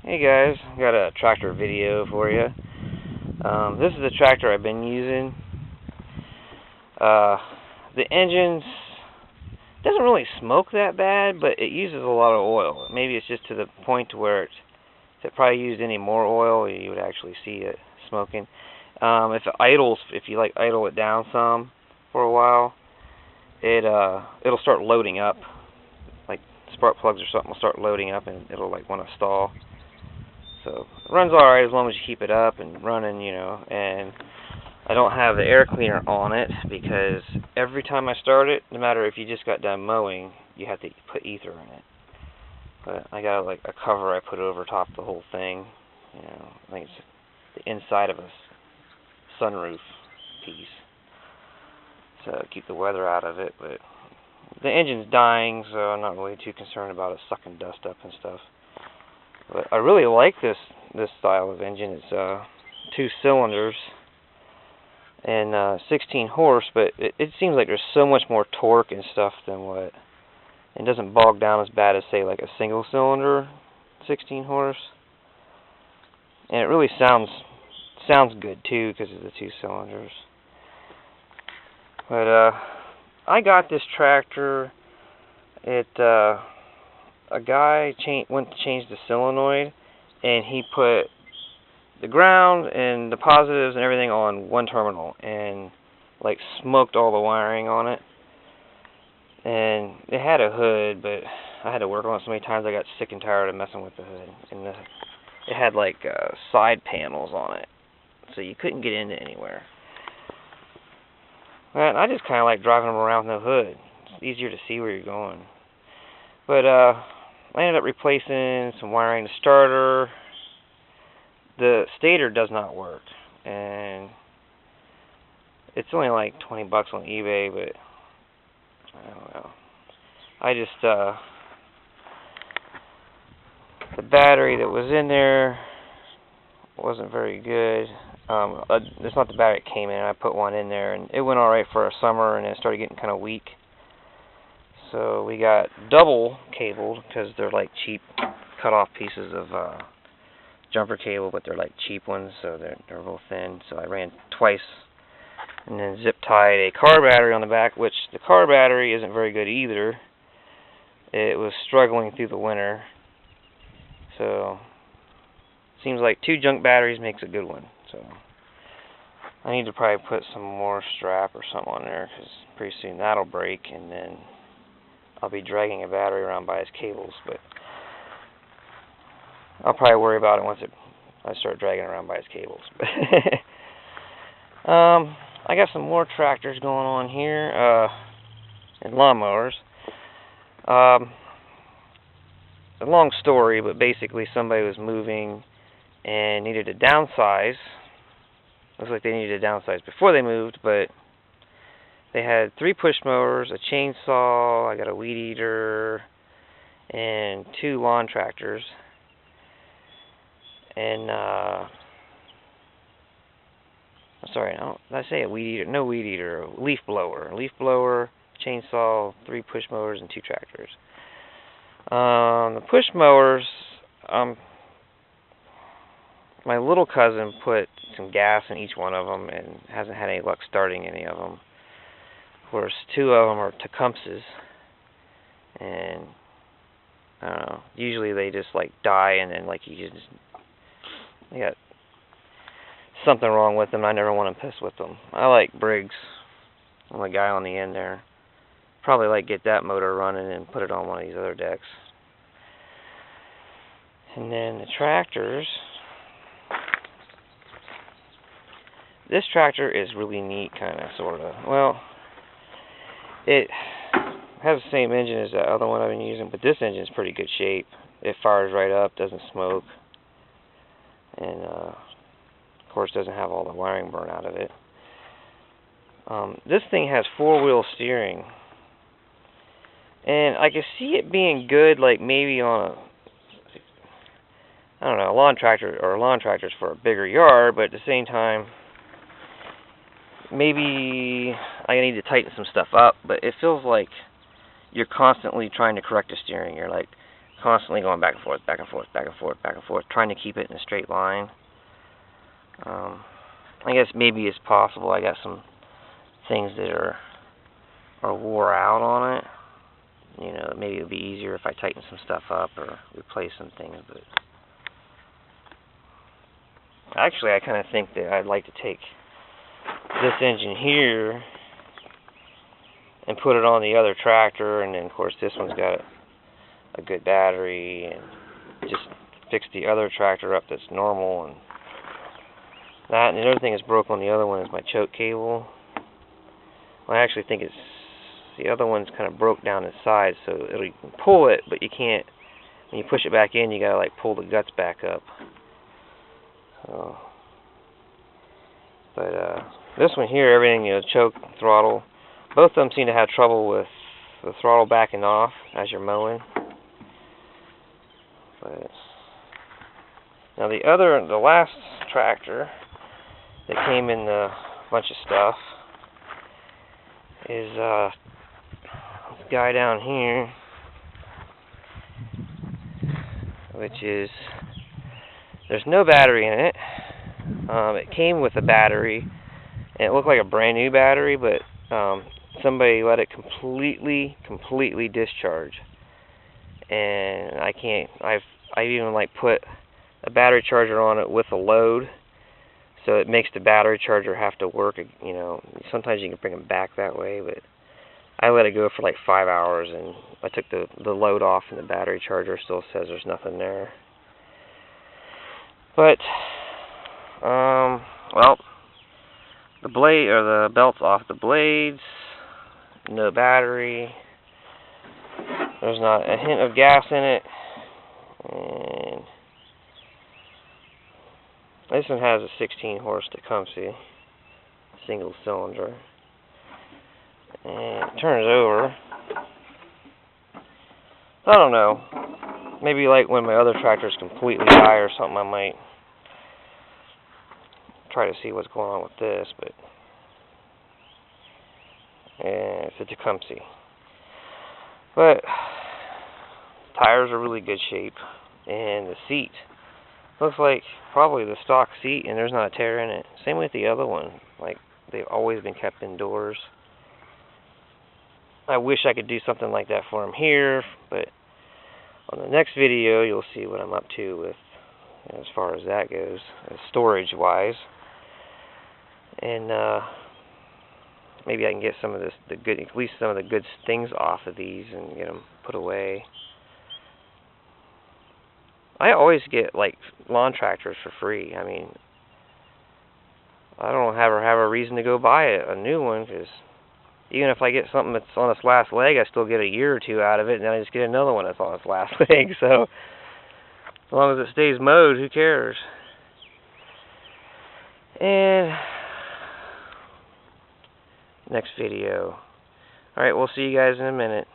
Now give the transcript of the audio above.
Hey guys, got a tractor video for you. This is the tractor I've been using. The engine doesn't really smoke that bad, but it uses a lot of oil. Maybe it's just to the point to where if it probably used any more oil, you would actually see it smoking. If it idles, if you like idle it down some for a while, it'll start loading up. Like spark plugs or something will start loading up, and it'll like want to stall. So it runs alright as long as you keep it up and running, and I don't have the air cleaner on it because every time I start it, no matter if you just got done mowing, you have to put ether in it. But I got like a cover I put over top the whole thing. I think it's the inside of a sunroof piece. So keep the weather out of it, but the engine's dying, so I'm not really too concerned about it sucking dust up and stuff. But I really like this style of engine. It's 2 cylinders and 16 horse, but it seems like there's so much more torque and stuff than what. It doesn't bog down as bad as, say, like a single cylinder 16 horse. And it really sounds good too because of the 2 cylinders. But I got this tractor. A guy went to change the solenoid, and he put the ground and the positives and everything on one terminal, and like smoked all the wiring on it. And it had a hood, but I had to work on it so many times I got sick and tired of messing with the hood. And it had like side panels on it, so you couldn't get into anywhere. And I just kind of like driving them around with no hood. It's easier to see where you're going. But I ended up replacing some wiring. The starter, the stator does not work, and it's only like $20 on eBay, but I don't know. I just the battery that was in there wasn't very good. It's not the battery that came in. I put one in there, and it went all right for a summer, and it started getting kind of weak. So we got double cabled because they're like cheap cut-off pieces of jumper cable, but they're like cheap ones, so they're real thin. So I ran twice, and then zip tied a car battery on the back, which the car battery isn't very good either. It was struggling through the winter, so seems like 2 junk batteries makes a good one. So I need to probably put some more strap or something on there because pretty soon that'll break, and then I'll be dragging a battery around by its cables, but I'll probably worry about it once I start dragging it around by its cables. I got some more tractors going on here, and lawnmowers. A long story, but basically somebody was moving and needed to downsize. Looks like they needed to downsize before they moved, but they had 3 push mowers, a chainsaw, I got a weed eater, and 2 lawn tractors. And, sorry, did I say a weed eater? No weed eater, a leaf blower. A leaf blower, chainsaw, 3 push mowers, and 2 tractors. The push mowers, my little cousin put some gas in each one of them and hasn't had any luck starting any of them. Of course, 2 of them are Tecumsehs, and I don't know, usually they just like die, and then like they got something wrong with them. I never want to piss with them. I like Briggs. I'm the guy on the end there. Probably like get that motor running and put it on one of these other decks. And then the tractors. This tractor is really neat, kind of, sort of. Well, it has the same engine as the other one I've been using, but this engine is pretty good shape. It fires right up, doesn't smoke, and of course doesn't have all the wiring burn out of it. This thing has 4-wheel steering, and I can see it being good, like maybe on a lawn tractor, or lawn tractors for a bigger yard, but at the same time, maybe I need to tighten some stuff up, but it feels like you're constantly trying to correct the steering. You're like constantly going back and forth, back and forth, back and forth, back and forth, trying to keep it in a straight line. I guess maybe it's possible I got some things that are wore out on it. You know, maybe it would be easier if I tighten some stuff up or replace some things, but actually I kind of think that I'd like to take this engine here and put it on the other tractor, and then of course this one's got a good battery, and just fix the other tractor up that's normal. And that, and the other thing that's broke on the other one is my choke cable. Well, I actually think it's the other one's kind of broke down its side, so you can pull it, but you can't. When you push it back in, you gotta like pull the guts back up. So, but this one here, everything, you know, choke, throttle, both of them seem to have trouble with the throttle backing off as you're mowing. But now the last tractor that came in a bunch of stuff is this guy down here, which is, there's no battery in it. It came with a battery, and it looked like a brand new battery, but somebody let it completely discharge, and I even like put a battery charger on it with a load, so it makes the battery charger have to work. You know, sometimes you can bring them back that way, but I let it go for like 5 hours, and I took the load off, and the battery charger still says there's nothing there. But well, the blade or the belt's off the blades, no battery, there's not a hint of gas in it, and this one has a 16 horse Tecumseh, single cylinder, and it turns over. I don't know, maybe like when my other tractors completely die or something, I might try to see what's going on with this, but it's a Tecumseh. But tires are really good shape, and the seat looks like probably the stock seat, and there's not a tear in it. Same with the other one, like they've always been kept indoors. I wish I could do something like that for them here, but on the next video you'll see what I'm up to with, as far as that goes, storage wise. And maybe I can get some of this, at least some of the good things off of these and get them put away. I always get like lawn tractors for free. I mean, I don't have a reason to go buy a new one, because even if I get something that's on its last leg, I still get a year or two out of it, and then I just get another one that's on its last leg. So as long as it stays mowed, who cares? And next video. Alright, we'll see you guys in a minute.